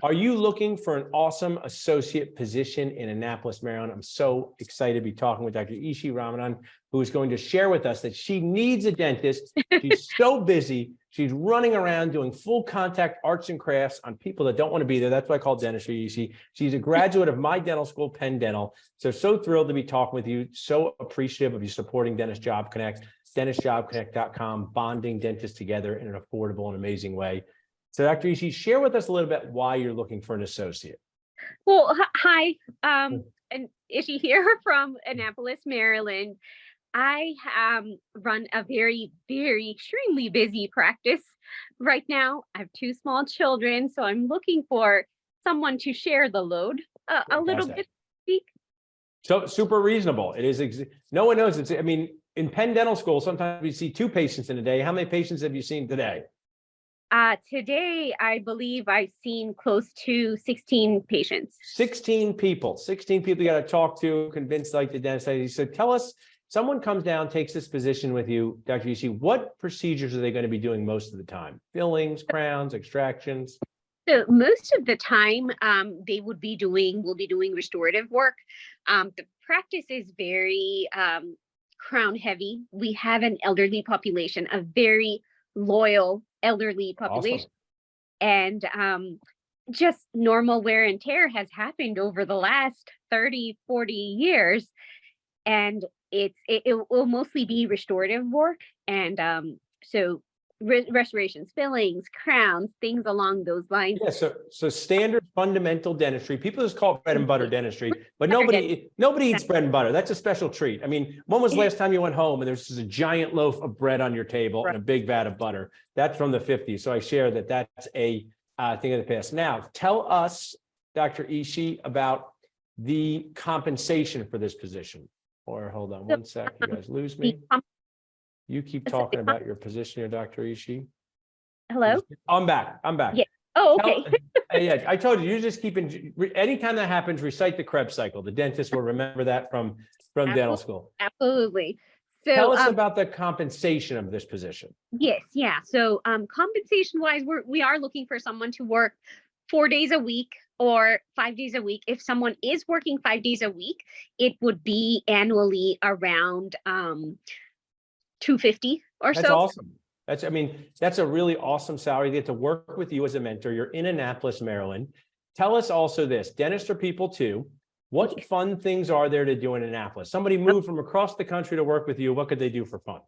Are you looking for an awesome associate position in Annapolis, Maryland? I'm so excited to be talking with Dr. Rahman, who is going to share with us that she needs a dentist. She's so busy. She's running around doing full contact arts and crafts on people that don't want to be there. That's what I call dentistry. She's a graduate of my dental school, Penn Dental. So thrilled to be talking with you. So appreciative of you supporting Dentist Job Connect, dentistjobconnect.com, bonding dentists together in an affordable and amazing way. So Dr. Ishii, share with us a little bit why you're looking for an associate. Well, hi, and Ishii here from Annapolis, Maryland. I run a very, very extremely busy practice right now. I have 2 small children, so I'm looking for someone to share the load a little bit. So super reasonable. It is. No one knows. I mean, in Penn Dental School, sometimes we see 2 patients in a day. How many patients have you seen today? Today, I believe I've seen close to 16 patients. 16 people you got to talk to, convince like the dentist. So tell us, someone comes down, takes this position with you, Dr. Ishii, what procedures are they going to be doing most of the time? Fillings, crowns, extractions? So most of the time, will be doing restorative work. The practice is very crown heavy. We have an elderly population, a very loyal elderly population. Awesome. And just normal wear and tear has happened over the last 30, 40 years. And it will mostly be restorative work. And so restorations, fillings, crowns, things along those lines. Yeah, so standard fundamental dentistry. People just call it bread and butter dentistry, but nobody eats bread and butter. That's a special treat. I mean, when was the last time you went home and there's just a giant loaf of bread on your table and a big vat of butter? That's from the 50s. So I share that that's a thing of the past. Now, tell us, Dr. Ishii, about the compensation for this position. Or hold on one sec, you guys lose me. You keep talking about your position here, Dr. Ishii. Hello? I'm back. Yeah. Oh, okay. Yeah, I told you, you're just keeping, anytime that happens, recite the Krebs cycle. The dentist will remember that from dental school. Absolutely. So tell us about the compensation of this position. Yes, yeah. So compensation wise, we are looking for someone to work 4 days a week or 5 days a week. If someone is working 5 days a week, it would be annually around $250 or so. That's awesome. That's a really awesome salary. They get to work with you as a mentor. You're in Annapolis, Maryland. Tell us also this, dentists are people too. What fun things are there to do in Annapolis? Somebody moved from across the country to work with you. What could they do for fun?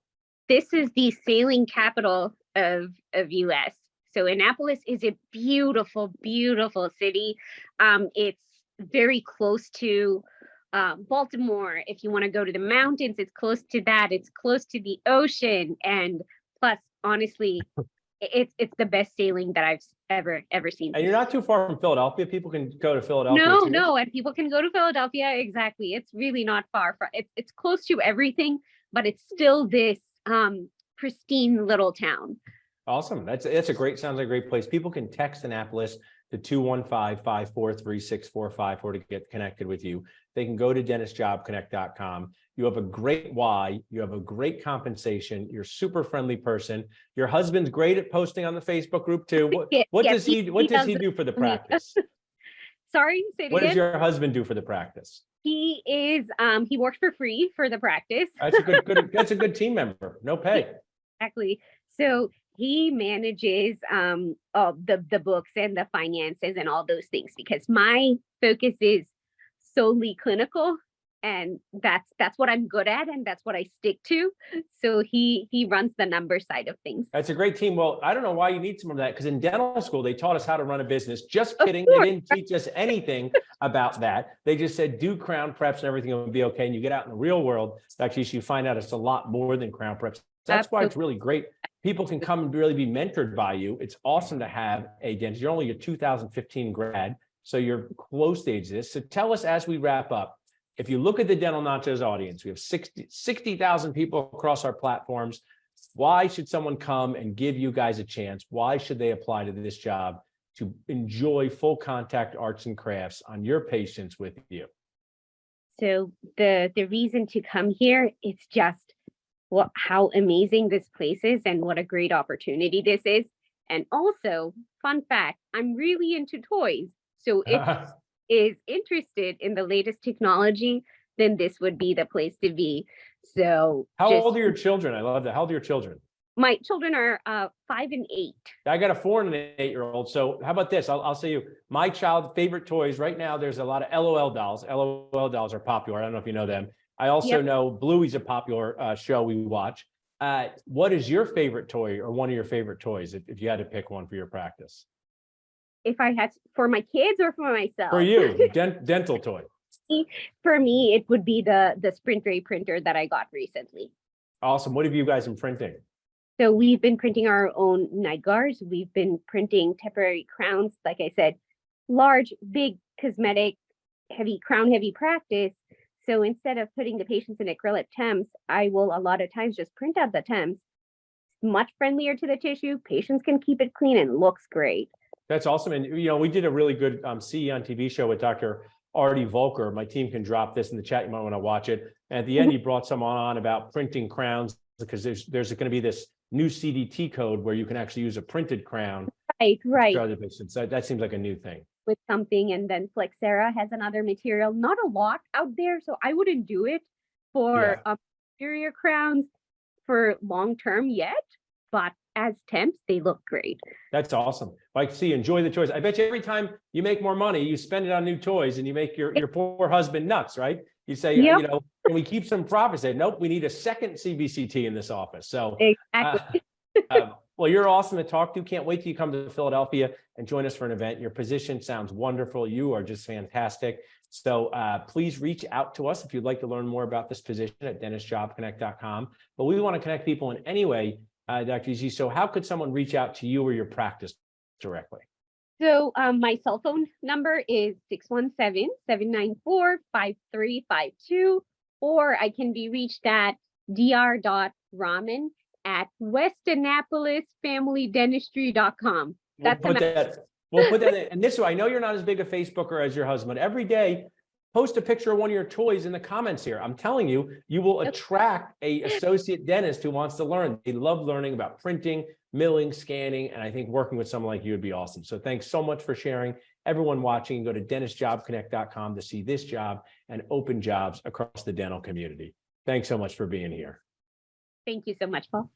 This is the sailing capital of US. So Annapolis is a beautiful, beautiful city. It's very close to Baltimore. If you want to go to the mountains, it's close to that. It's close to the ocean. And plus, honestly, it's the best sailing that I've ever seen. And you're not too far from Philadelphia. People can go to Philadelphia. No, and people can go to Philadelphia. Exactly. It's really not far from it's close to everything, but it's still this pristine little town. Awesome. That's sounds like a great place. People can text Annapolis to 215-543-6454 to get connected with you. They can go to dentistjobconnect.com. You have a great why. You have a great compensation. You're a super friendly person. Your husband's great at posting on the Facebook group too. What does he do for the practice? Sorry, say it again. What does your husband do for the practice? He works for free for the practice. That's a good team member. No pay. Exactly. So he manages all the books and the finances and all those things, because my focus is solely clinical, and that's what I'm good at, and that's what I stick to. So he runs the number side of things. That's a great team. Well, I don't know why you need some of that, because in dental school they taught us how to run a business. Just kidding. They didn't teach us anything about that. They just said do crown preps and everything will be okay. And you get out in the real world, actually you find out it's a lot more than crown preps. That's Absolutely. Why it's really great. People can come and really be mentored by you. It's awesome to have a dentist. You're only a 2015 grad, so you're close to age this. So tell us as we wrap up, if you look at the Dental Nachos audience, we have 60,000 people across our platforms. Why should someone come and give you guys a chance? Why should they apply to this job to enjoy full contact arts and crafts on your patients with you? So the reason to come here, it's just how amazing this place is and what a great opportunity this is. And also, fun fact, I'm really into toys. So if is interested in the latest technology, then this would be the place to be. So How just old are your children? I love that. How old are your children? my children are 5 and 8. I got a 4 and an 8-year-old. So how about this? I'll say you, my child's favorite toys right now, there's a lot of LOL dolls. LOL dolls are popular. I don't know if you know them. I also Yep. know Bluey's a popular show we watch. What is your favorite toy or one of your favorite toys if you had to pick one for your practice? If I had for my kids or for myself? For you, dental toy. For me, it would be the Sprint Ray printer that I got recently. Awesome. What have you guys been printing? So we've been printing our own night guards. We've been printing temporary crowns. Like I said, large, big, cosmetic, heavy practice. So instead of putting the patients in acrylic temps, I will a lot of times just print out the temps. Much friendlier to the tissue. Patients can keep it clean and looks great. That's awesome. And, we did a really good CE on TV show with Dr. Artie Volker. My team can drop this in the chat. You might want to watch it. And at the end, he brought someone on about printing crowns because there's going to be this new CDT code where you can actually use a printed crown. Right. So that seems like a new thing. With something, and then Flexera has another material, not a lot out there, so I wouldn't do it for exterior crowns for long term yet, but as temps they look great. That's awesome. Like, see, enjoy the toys. I bet you every time you make more money, you spend it on new toys and you make your poor husband nuts, right? You say, Yep. Can we keep some profits? Say, nope, we need a second CBCT in this office. So Exactly. well, you're awesome to talk to. Can't wait till you come to Philadelphia and join us for an event. Your position sounds wonderful. You are just fantastic. So please reach out to us if you'd like to learn more about this position at dentistjobconnect.com. But we want to connect people in any way, Dr. G. So how could someone reach out to you or your practice directly? So my cell phone number is 617-794-5352, or I can be reached at dr.rahman@westannapolisfamilydentistry.com. We'll put that in. And this way, I know you're not as big a Facebooker as your husband. Every day, post a picture of one of your toys in the comments here. I'm telling you, you will attract an associate dentist who wants to learn. They love learning about printing, milling, scanning, and I think working with someone like you would be awesome. So thanks so much for sharing. Everyone watching, go to dentistjobconnect.com to see this job and open jobs across the dental community. Thanks so much for being here. Thank you so much, Paul.